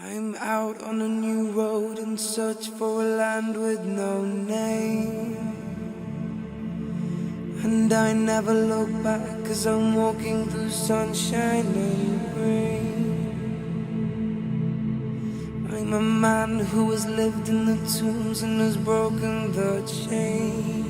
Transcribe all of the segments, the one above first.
I'm out on a new road in search for a land with no name. And I never look back, 'cause I'm walking through sunshine and rain. I'm a man who has lived in the tombs and has broken the chain.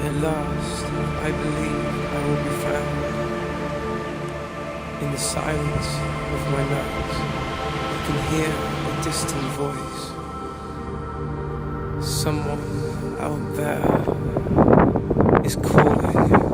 At last, I believe I will be found. In the silence of my night, I can hear a distant voice. Someone out there is calling.